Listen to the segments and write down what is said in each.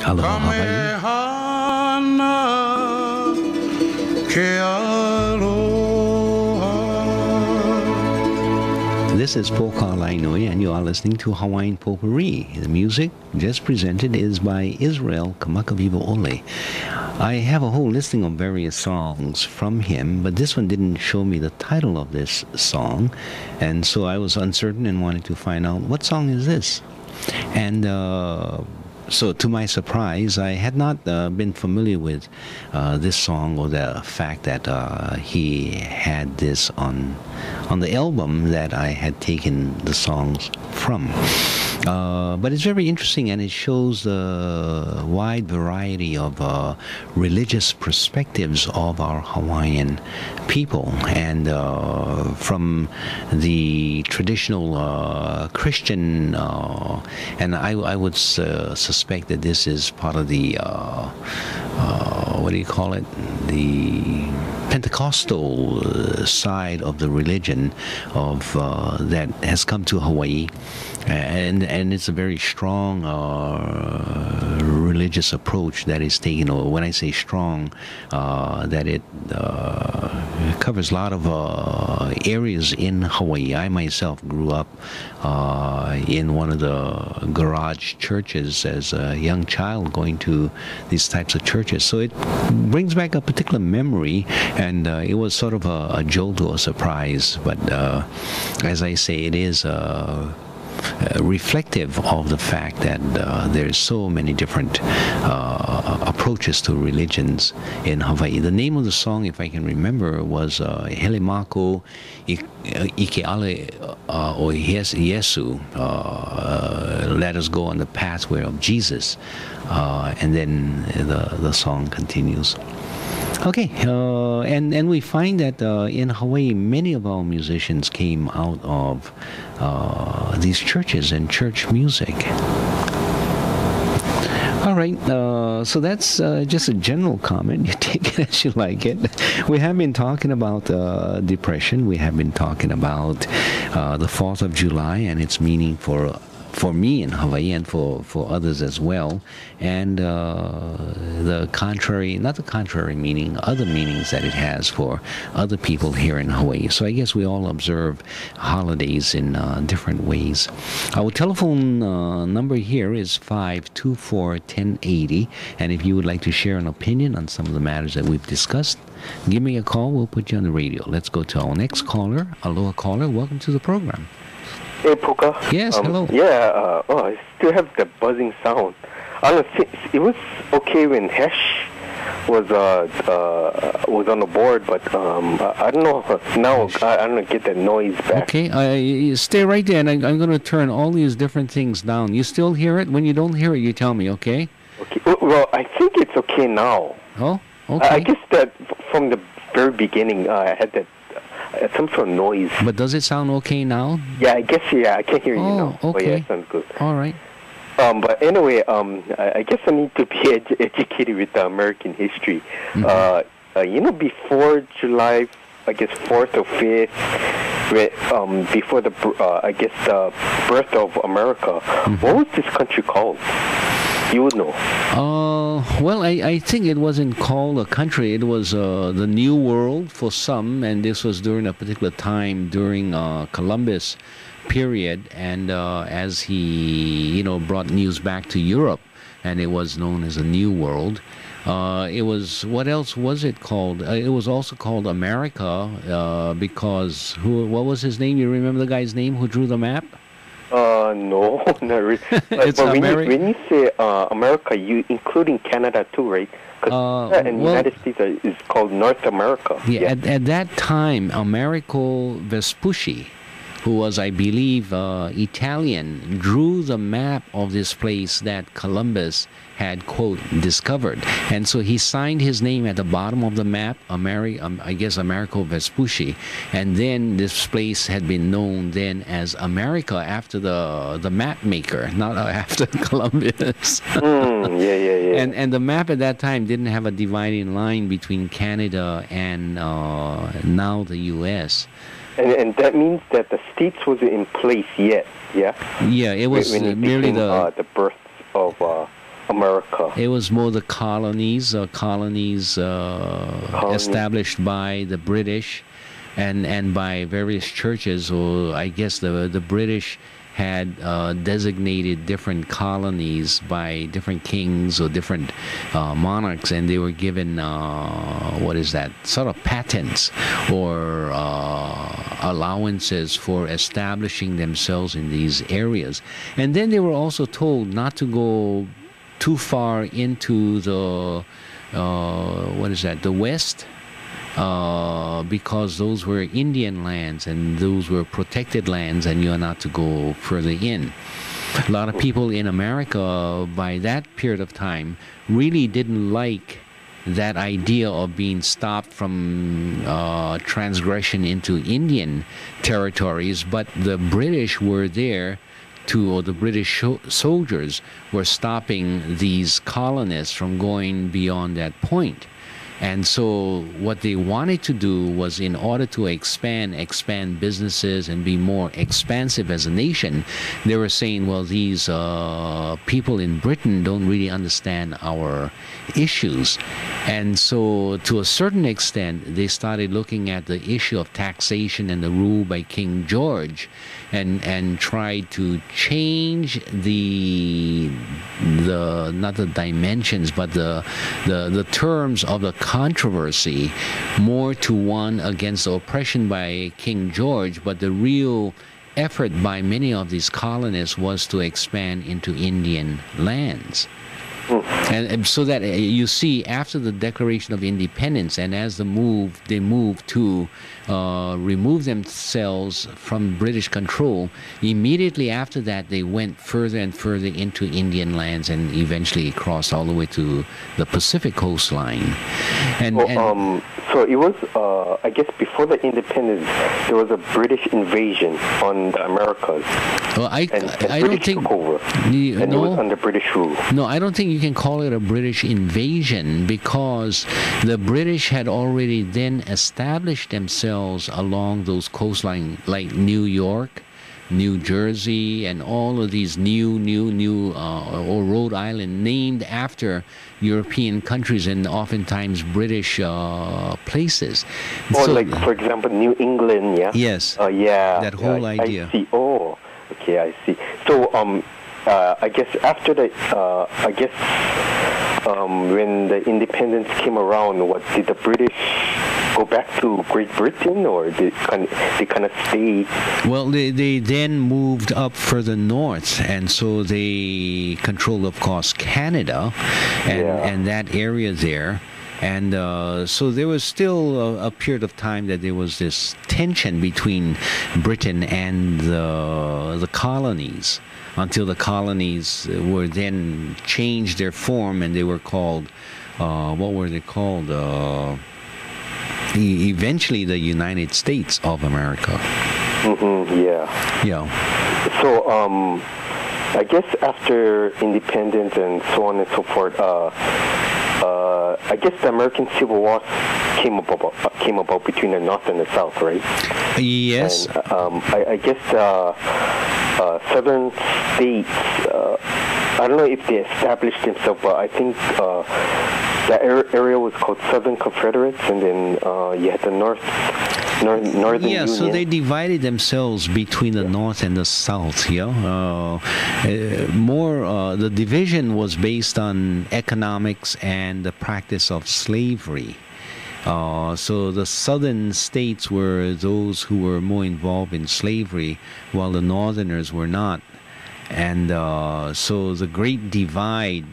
Hello, how are you? This is Poka Lainui, and you are listening to Hawaiian Potpourri. The music just presented is by Israel Kamakaviva Ole. I have a whole listing of various songs from him, but this one didn't show me the title of this song, and so I was uncertain and wanted to find out what song is this. And so to my surprise, I had not been familiar with this song or the fact that he had this on the album that I had taken the songs from. But it's very interesting, and it shows the wide variety of religious perspectives of our Hawaiian people, and from the traditional Christian, and I would suspect that this is part of the what do you call it, the Pentecostal side of the religion of that has come to Hawaii, and it's a very strong religious approach that is taken. Or when I say strong, that it covers a lot of areas in Hawaii. I myself grew up in one of the garage churches as a young child, going to these types of churches. So it brings back a particular memory, and it was sort of a jolt or a surprise. But as I say, it is reflective of the fact that there's so many different approaches to religions in Hawaii. The name of the song, if I can remember, was Helemako Ikeale o Yesu, let us go on the pathway of Jesus, and then the song continues. Okay, and we find that in Hawaii, many of our musicians came out of these churches and church music. All right, so that's just a general comment. You take it as you like it. We have been talking about depression. We have been talking about the 4th of July and its meaning for me in Hawaii, and for others as well, and the contrary, not the contrary meaning, other meanings that it has for other people here in Hawaii. So I guess we all observe holidays in different ways. Our telephone number here is 524-1080, and if you would like to share an opinion on some of the matters that we've discussed, give me a call. We'll put you on the radio. Let's go to our next caller. Aloha caller, welcome to the program. Hey, Puka. Yes, hello. Yeah, I still have the buzzing sound. I don't know, it was okay when Hesh was on the board, but I don't know now. I don't get that noise back. Okay, stay right there, and I'm going to turn all these different things down. You still hear it? When you don't hear it, you tell me, okay? Okay. Well, I think it's okay now. Oh, okay. I guess that from the very beginning, I had that. Some sort of noise. But does it sound okay now? Yeah, I guess, yeah, I can hear you now. Oh, okay. Oh, yeah, it sounds good. All right. But anyway, I guess I need to be educated with American history. Mm-hmm. Before July, I guess 4th or 5th, before the, I guess the birth of America, mm-hmm. What was this country called? You would know. Well, I think it wasn't called a country. It was the New World for some, and this was during a particular time during Columbus period, and as he, brought news back to Europe, and it was known as the New World. It was, what else was it called? It was also called America because what was his name? You remember the guy's name who drew the map? No, not really. But when you say America, you including Canada too, right? Because United States is called North America. Yeah. At that time, Americo Vespucci, who was, I believe, Italian, drew the map of this place that Columbus had, quote, discovered. And so he signed his name at the bottom of the map, I guess Americo Vespucci. And then this place had been known then as America after the map maker, not after Columbus. Yeah. And the map at that time didn't have a dividing line between Canada and now the U.S. And that means that the states wasn't in place yet, yeah? Yeah, it was when merely the birth of America? It was more the colonies established by the British and by various churches, or I guess the British had designated different colonies by different kings or different monarchs, and they were given sort of patents or allowances for establishing themselves in these areas. And then they were also told not to go too far into the the West, because those were Indian lands and those were protected lands, and you're not to go further in. A lot of people in America by that period of time really didn't like that idea of being stopped from transgression into Indian territories, but the British were there or the British soldiers were stopping these colonists from going beyond that point. And so what they wanted to do was, in order to expand businesses and be more expansive as a nation, they were saying, well, these people in Britain don't really understand our issues. And so to a certain extent, they started looking at the issue of taxation and the rule by King George, and tried to change the not the dimensions, but the terms of the controversy more to one against the oppression by King George, but the real effort by many of these colonists was to expand into Indian lands. And so that you see, after the Declaration of Independence, and as they moved to remove themselves from British control, immediately after that they went further and further into Indian lands and eventually crossed all the way to the Pacific coastline. So it was, I guess, before the independence, there was a British invasion on the Americas. Well, I don't think took over, and it was under British rule. No, I don't think you can call it a British invasion, because the British had already then established themselves along those coastlines, like New York, New Jersey, and all of these new or Rhode Island, named after European countries and oftentimes British places. Or so, like, for example, New England, yeah? Yes. Yeah. That whole idea. I see. Oh, okay, I see. So, I guess after the, when the independence came around, did the British go back to Great Britain, or they kind of stayed? Well, they then moved up further north, and so they controlled, of course, Canada and that area there. And so there was still a period of time that there was this tension between Britain and the colonies, until the colonies were then changed their form, and they were called, what were they called? Eventually the United States of America. Yeah. So, I guess after independence and so on and so forth, I guess the American Civil War came about between the North and the South, right? Yes. And, I guess southern states, I don't know if they established themselves, but I think the area was called Southern Confederates, and then you had the Northern Union. So they divided themselves between the North and the South. The division was based on economics and the practice of slavery. So the southern states were those who were more involved in slavery, while the northerners were not. And so the great divide,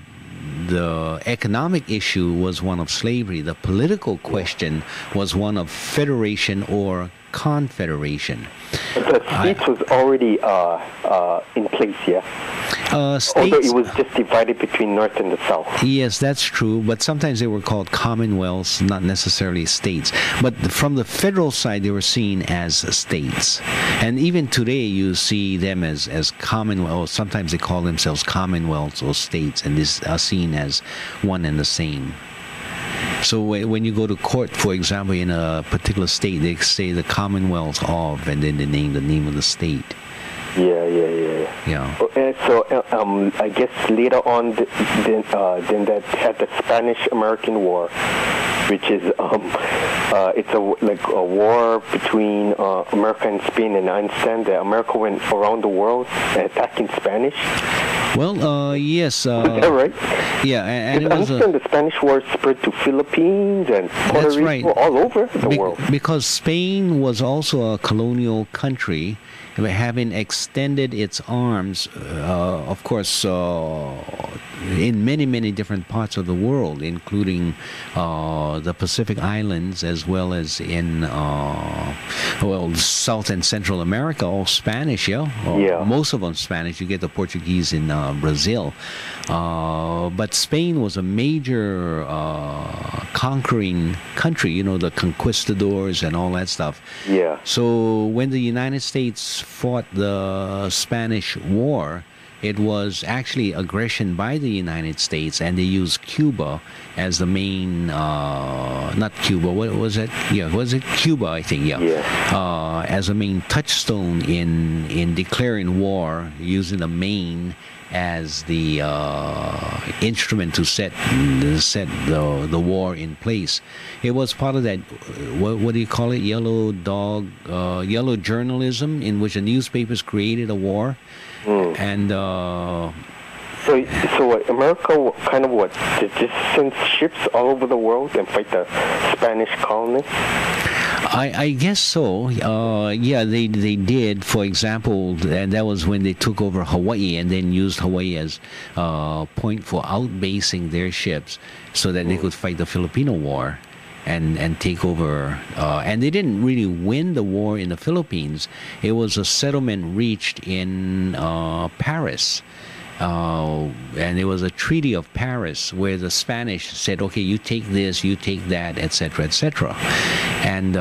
the economic issue was one of slavery. The political question was one of federation or confederation. The states was already in place, yeah? States, although it was just divided between North and the South. Yes, that's true, but sometimes they were called commonwealths, not necessarily states. But from the federal side, they were seen as states. And even today, you see them as commonwealths. Sometimes they call themselves commonwealths or states, and these are seen as one and the same. So when you go to court, for example, in a particular state, they say the Commonwealth of, and then they name the name of the state. Yeah. Yeah. I guess later on, then that had the Spanish-American War, which is it's a war between America and Spain, and I understand that America went around the world attacking Spanish. Well, yes. Is that right? Yeah, and it I was understand the Spanish war spread to Philippines and Puerto Rico, right. all over the world. Because Spain was also a colonial country, having extended its arms, of course, in many, many different parts of the world, including the Pacific Islands, as well as in South and Central America, all Spanish, most of them Spanish. You get the Portuguese in Brazil. But Spain was a major conquering country, the conquistadors and all that stuff. Yeah. So when the United States fought the Spanish War, it was actually aggression by the United States, and they used Cuba as the main, not Cuba, what was it? Yeah, was it Cuba, I think, as a main touchstone in declaring war, using the Maine as the instrument to set the war in place. It was part of that, what do you call it, yellow journalism, in which the newspapers created a war. And so America kind of just send ships all over the world and fight the Spanish colonists? I guess so. They did. For example, and that was when they took over Hawaii and then used Hawaii as point for outbasing their ships so that they could fight the Filipino War and take over. And they didn't really win the war in the Philippines. It was a settlement reached in Paris. And it was a Treaty of Paris where the Spanish said, okay, you take this, you take that, etc., etc. And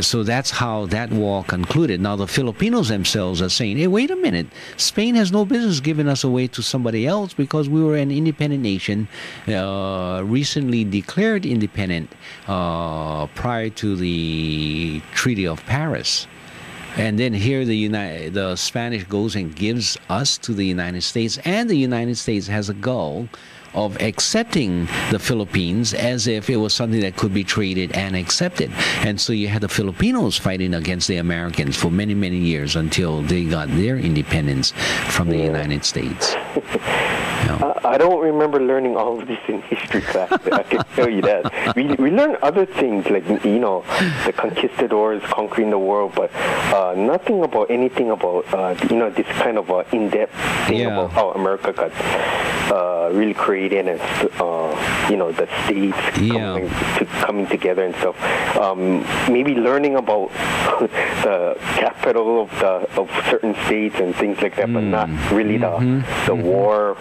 so that's how that war concluded. Now, the Filipinos themselves are saying, hey, wait a minute, Spain has no business giving us away to somebody else because we were an independent nation, recently declared independent prior to the Treaty of Paris. And then here the Spanish goes and gives us to the United States, and the United States has a goal of accepting the Philippines as if it was something that could be traded and accepted. And so you had the Filipinos fighting against the Americans for many, many years until they got their independence from the United States. I don't remember learning all of this in history class. I can tell you that. We learn other things like, the conquistadors conquering the world, but nothing about anything about, this kind of in-depth thing about how America got really created and, the states coming together and stuff. Maybe learning about the capital of certain states and things like that, but not really the war,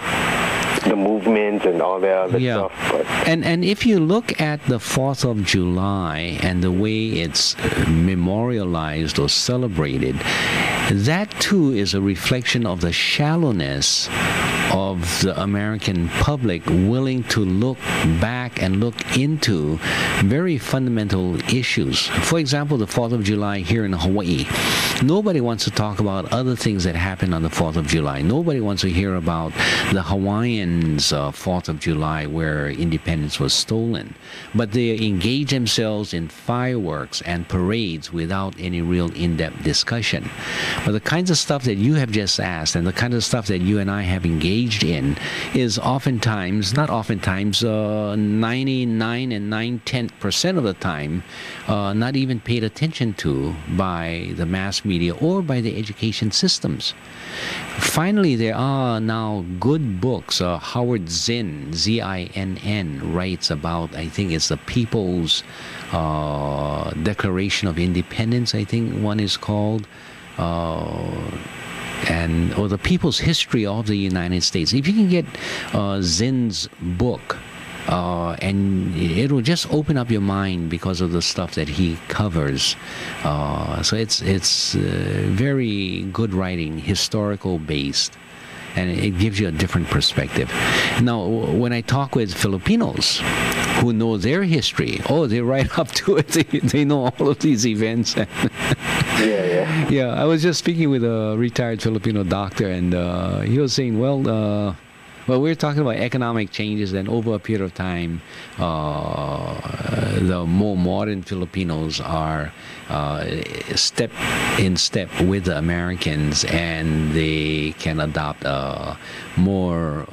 the movements and all that other stuff. But. And if you look at the 4th of July and the way it's memorialized or celebrated, that too is a reflection of the shallowness of the American public willing to look back and look into very fundamental issues. For example, the 4th of July here in Hawaii. Nobody wants to talk about other things that happened on the 4th of July. Nobody wants to hear about the Hawaiians' 4th of July where independence was stolen. But they engage themselves in fireworks and parades without any real in-depth discussion. But the kinds of stuff that you have just asked and the kind of stuff that you and I have engaged in is oftentimes, not oftentimes, 99 and 9/10% of the time, not even paid attention to by the mass media or by the education systems. Finally, there are now good books. Howard Zinn, Z-I-N-N, writes about, I think it's the People's Declaration of Independence, I think one is called. Or the People's History of the United States. If you can get Zinn's book, and it'll just open up your mind because of the stuff that he covers. So it's very good writing, historical based, and it gives you a different perspective. Now, when I talk with Filipinos who know their history, they're right up to it. They know all of these events. Yeah. Yeah, I was just speaking with a retired Filipino doctor, and he was saying, well, we're talking about economic changes, and over a period of time, the more modern Filipinos are step in step with the Americans, and they can adopt more,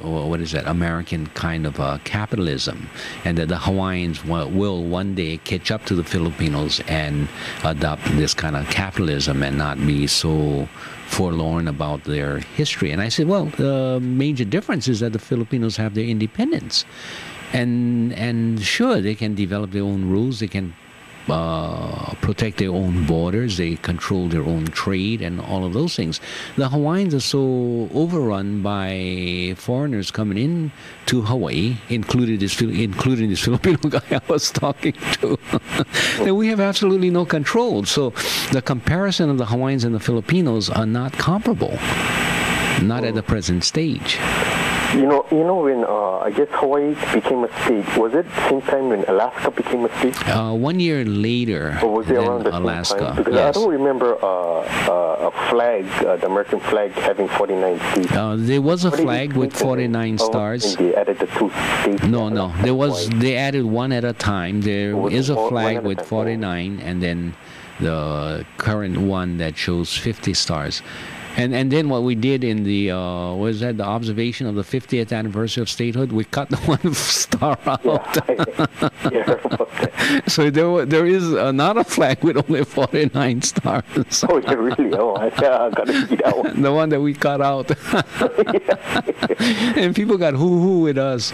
American kind of capitalism, and that the Hawaiians will one day catch up to the Filipinos and adopt this kind of capitalism and not be so forlorn about their history. And I said, well, the major difference is that the Filipinos have their independence, and sure, they can develop their own rules, they can protect their own borders, they control their own trade and all of those things. The Hawaiians are so overrun by foreigners coming in to Hawaii, including this Filipino guy I was talking to, that we have absolutely no control. So the comparison of the Hawaiians and the Filipinos are not comparable, not at the present stage. You know when I guess Hawaii became a state, was it same time when Alaska became a state? 1 year later was it than around the Alaska. Same time? Because Yes. I don't remember a flag, the American flag, having 49 states. There was a flag with 49 stars. And they added the 2 states. No. They added one at a time. There is a flag one at a with time. 49, and then the current one that shows 50 stars. And then what we did in the the observation of the 50th anniversary of statehood, we cut the one star out. Yeah, heard about that. So there is not a flag with only 49 stars. Oh, yeah, really? Oh, I gotta see that one. The one that we cut out. And people got hoo-hoo with us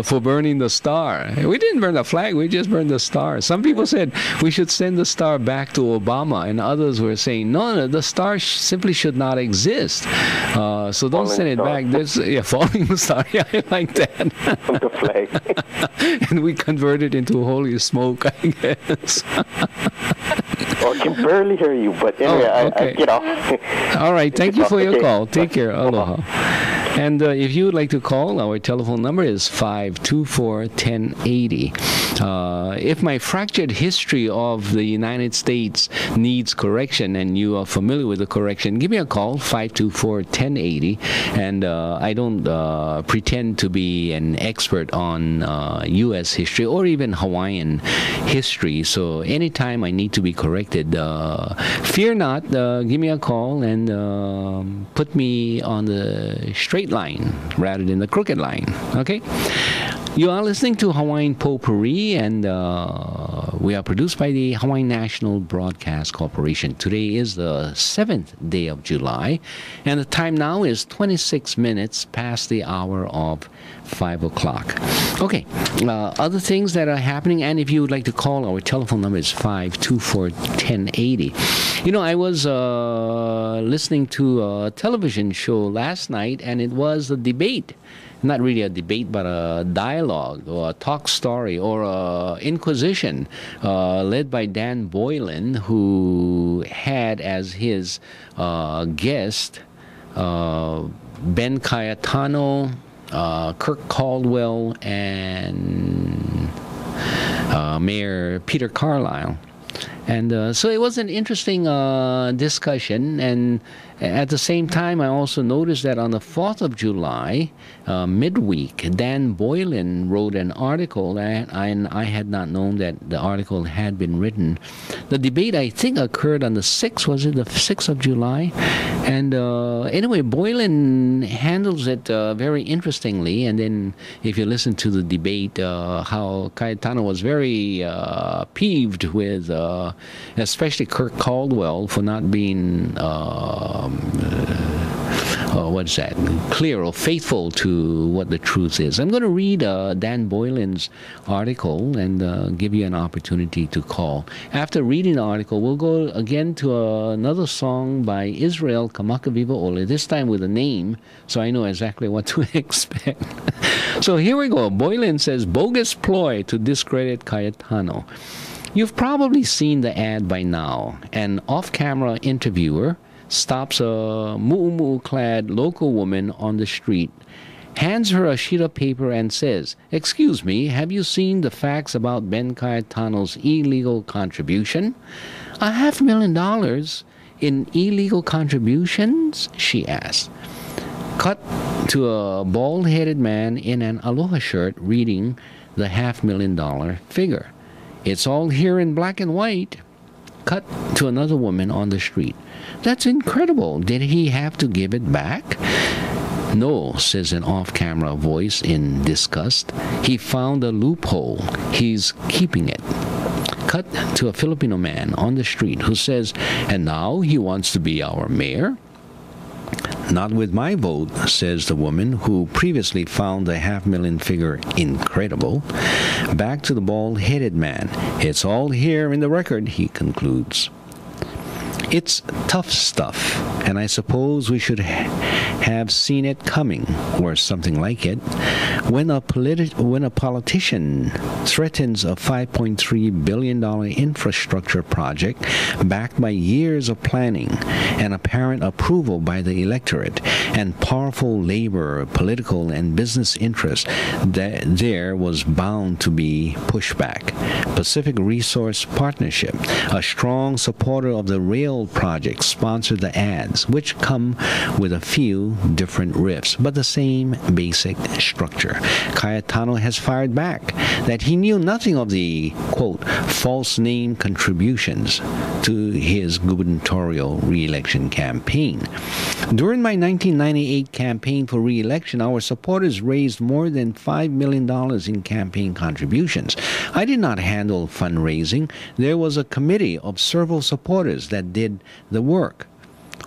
for burning the star. We didn't burn the flag, we just burned the star. Some people said we should send the star back to Obama, and others were saying, no, the star simply should not exist. So don't send it back. Falling star. Yeah, I like that. From the flag. And we converted into holy smoke, I guess. Oh, I can barely hear you, but anyway, okay. I get off. All right. Thank you for your call. Take care. Aloha. And if you would like to call, our telephone number is 524-1080. If my fractured history of the United States needs correction and you are familiar with the correction, give me a call, 524-1080. And I don't pretend to be an expert on U.S. history or even Hawaiian history. So anytime I need to be corrected, fear not, give me a call and put me on the straight line rather than the crooked line. Okay? You are listening to Hawaiian Potpourri, and we are produced by the Hawaiian National Broadcast Corporation. Today is the 7th day of July, and the time now is 26 minutes past the hour of 5 o'clock. Okay, other things that are happening, and if you would like to call, our telephone number is 524-1080. You know, I was listening to a television show last night, and it was a debate. Not really a debate, but a dialogue or a talk story or a inquisition led by Dan Boylan, who had as his guest Ben Cayetano, Kirk Caldwell, and Mayor Peter Carlisle. And so it was an interesting discussion, and at the same time, I also noticed that on the 4th of July, midweek, Dan Boylan wrote an article, and I had not known that the article had been written. The debate, I think, occurred on the 6th, was it the 6th of July? And anyway, Boylan handles it very interestingly, and then if you listen to the debate, how Cayetano was very peeved with especially Kirk Caldwell for not being clear or faithful to what the truth is. I'm going to read Dan Boylan's article and give you an opportunity to call. After reading the article, we'll go again to another song by Israel Kamakawiwa Ole, this time with a name, so I know exactly what to expect. So here we go. Boylan says, Bogus Ploy to Discredit Cayetano. You've probably seen the ad by now. An off-camera interviewer stops a mu'umu'u-clad local woman on the street hands her a sheet of paper and says, "Excuse me, have you seen the facts about Ben Cayetano's illegal contribution?" $500,000 in illegal contributions? She asked. Cut to a bald-headed man in an aloha shirt reading the $500,000 figure. "It's all here in black and white." Cut to another woman on the street. "That's incredible. Did he have to give it back?" "No," says an off-camera voice in disgust. "He found a loophole. He's keeping it." Cut to a Filipino man on the street who says, "And now he wants to be our mayor?" "Not with my vote," says the woman who previously found the $500,000 figure incredible. Back to the bald-headed man. "It's all here in the record," he concludes. It's tough stuff, and I suppose we should have seen it coming, or something like it. When a politician threatens a $5.3 billion infrastructure project backed by years of planning and apparent approval by the electorate and powerful labor, political, and business interests, there was bound to be pushback. Pacific Resource Partnership, a strong supporter of the rail project, sponsored the ads, which come with a few different riffs, but the same basic structure. Cayetano has fired back that he knew nothing of the, quote, false name contributions to his gubernatorial re-election campaign. During my 1998 campaign for re-election, our supporters raised more than $5 million in campaign contributions. I did not handle fundraising. There was a committee of several supporters that did the work.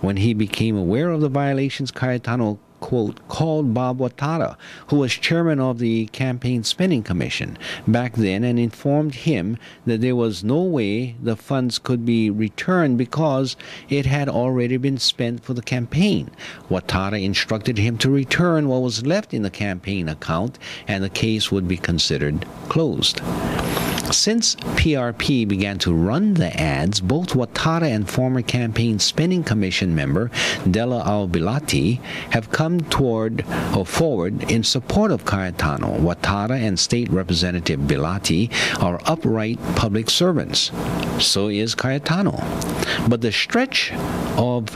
When he became aware of the violations, Cayetano, quote, called Bob Watada, who was chairman of the Campaign Spending Commission back then, and informed him that there was no way the funds could be returned because it had already been spent for the campaign. Watada instructed him to return what was left in the campaign account, and the case would be considered closed. Since PRP began to run the ads, both Watada and former Campaign Spending Commission member Della Albilati have come forward in support of Cayetano. Watada and State Representative Bilati are upright public servants. So is Cayetano. But the stretch of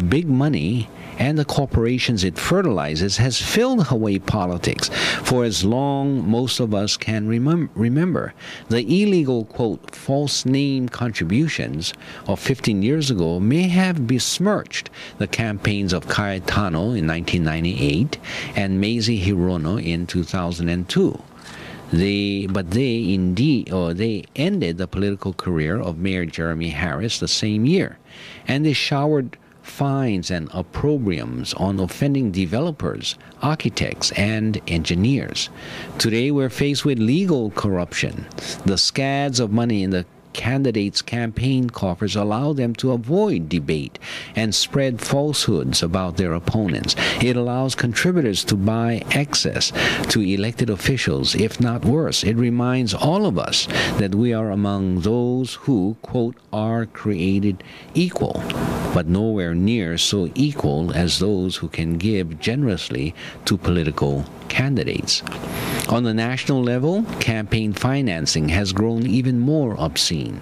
big money and the corporations it fertilizes has filled Hawaii politics for as long most of us can remember. The illegal, quote, false name contributions of 15 years ago may have besmirched the campaigns of Cayetano in 1998 and Mazie Hirono in 2002. They ended the political career of Mayor Jeremy Harris the same year, and they showered fines and opprobriums on offending developers, architects, and engineers. Today we're faced with legal corruption. The scads of money in the candidates' campaign coffers allow them to avoid debate and spread falsehoods about their opponents. It allows contributors to buy access to elected officials, if not worse. It reminds all of us that we are among those who, quote, are created equal, but nowhere near so equal as those who can give generously to political candidates. On the national level, campaign financing has grown even more obscene.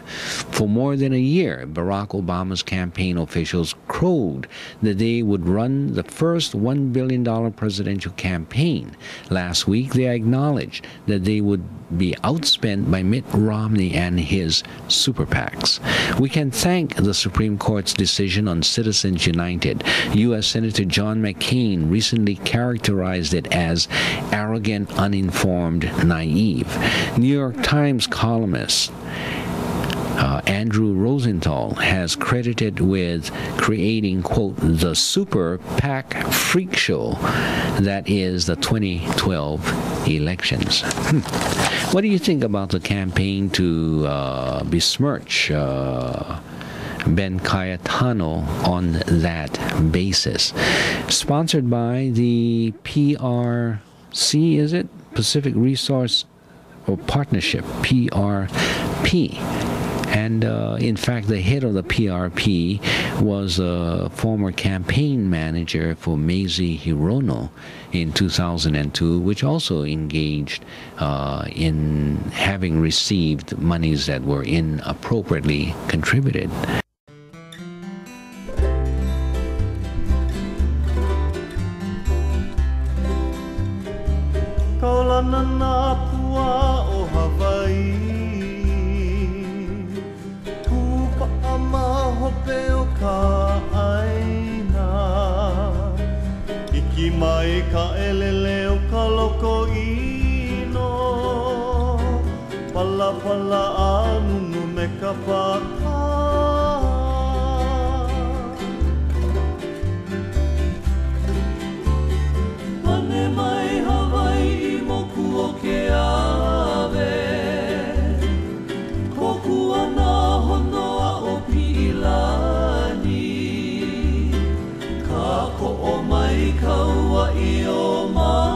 For more than a year, Barack Obama's campaign officials crowed that they would run the first $1 billion presidential campaign. Last week, they acknowledged that they would be outspent by Mitt Romney and his super PACs. We can thank the Supreme Court's decision on Citizens United. U.S. Senator John McCain recently characterized it as arrogant, uninformed, naive. New York Times columnist Andrew Rosenthal has credited with creating, quote, the super PAC freak show that is the 2012 elections. What do you think about the campaign to besmirch Ben Cayetano on that basis? Sponsored by the PRC, is it? Pacific Resource or Partnership, PRP. And in fact, the head of the PRP was a former campaign manager for Meiji Hirono in 2002, which also engaged in having received monies that were inappropriately contributed. Kaulana na pua o Hawaii Kupa ama hope o ka aina Iki mai ka elele o ka loko ino Pala pala anunu me ka paka Pane mai Hawaii moku o ke ave Koku ana honoa o Pilani Ka ko o mai kaua I o mai